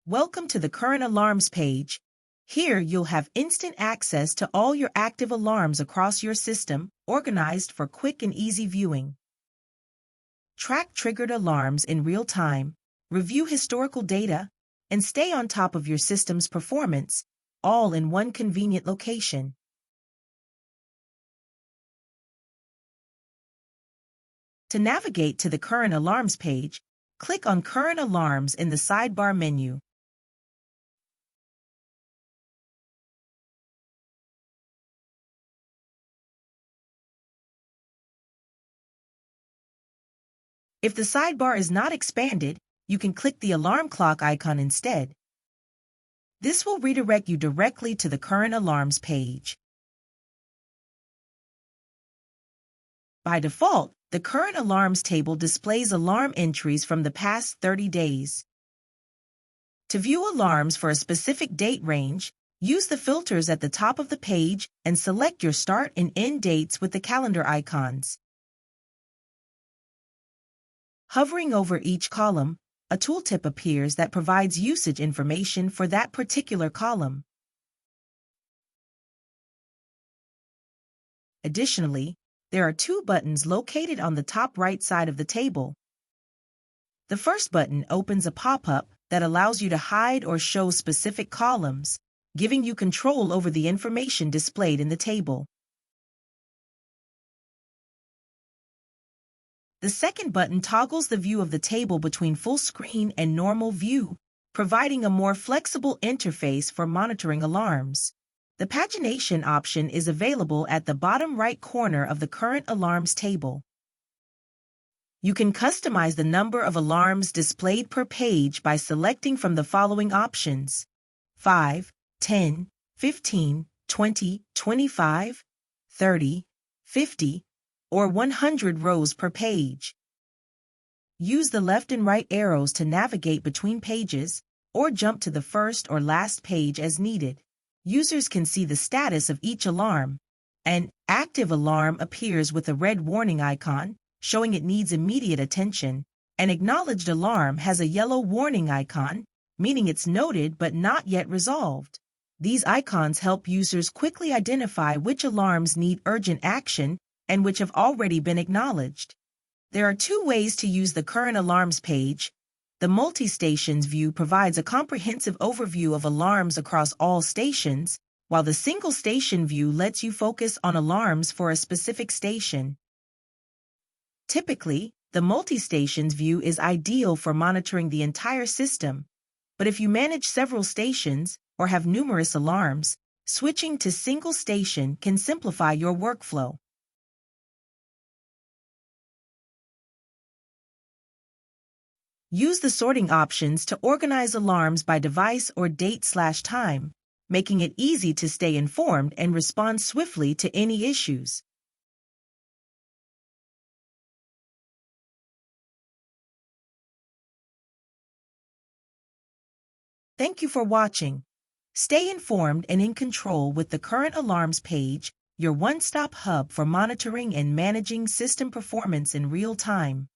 Welcome to the Current Alarms page. Here you'll have instant access to all your active alarms across your system, organized for quick and easy viewing. Track triggered alarms in real time, review historical data, and stay on top of your system's performance, all in one convenient location. To navigate to the Current Alarms page, click on Current Alarms in the sidebar menu. If the sidebar is not expanded, you can click the alarm clock icon instead. This will redirect you directly to the Current Alarms page. By default, the Current Alarms table displays alarm entries from the past 30 days. To view alarms for a specific date range, use the filters at the top of the page and select your start and end dates with the calendar icons. Hovering over each column, a tooltip appears that provides usage information for that particular column. Additionally, there are two buttons located on the top right side of the table. The first button opens a pop-up that allows you to hide or show specific columns, giving you control over the information displayed in the table. The second button toggles the view of the table between full screen and normal view, providing a more flexible interface for monitoring alarms. The pagination option is available at the bottom right corner of the Current Alarms table. You can customize the number of alarms displayed per page by selecting from the following options: 5, 10, 15, 20, 25, 30, 50, or 100 rows per page. Use the left and right arrows to navigate between pages, or jump to the first or last page as needed. Users can see the status of each alarm. An active alarm appears with a red warning icon, showing it needs immediate attention. An acknowledged alarm has a yellow warning icon, meaning it's noted but not yet resolved. These icons help users quickly identify which alarms need urgent action and which have already been acknowledged. There are two ways to use the Current Alarms page. The Multi-Stations view provides a comprehensive overview of alarms across all stations, while the Single Station view lets you focus on alarms for a specific station. Typically, the Multi-Stations view is ideal for monitoring the entire system, but if you manage several stations or have numerous alarms, switching to Single Station can simplify your workflow. Use the sorting options to organize alarms by device or date/time, making it easy to stay informed and respond swiftly to any issues. Thank you for watching. Stay informed and in control with the Current Alarms page, your one-stop hub for monitoring and managing system performance in real time.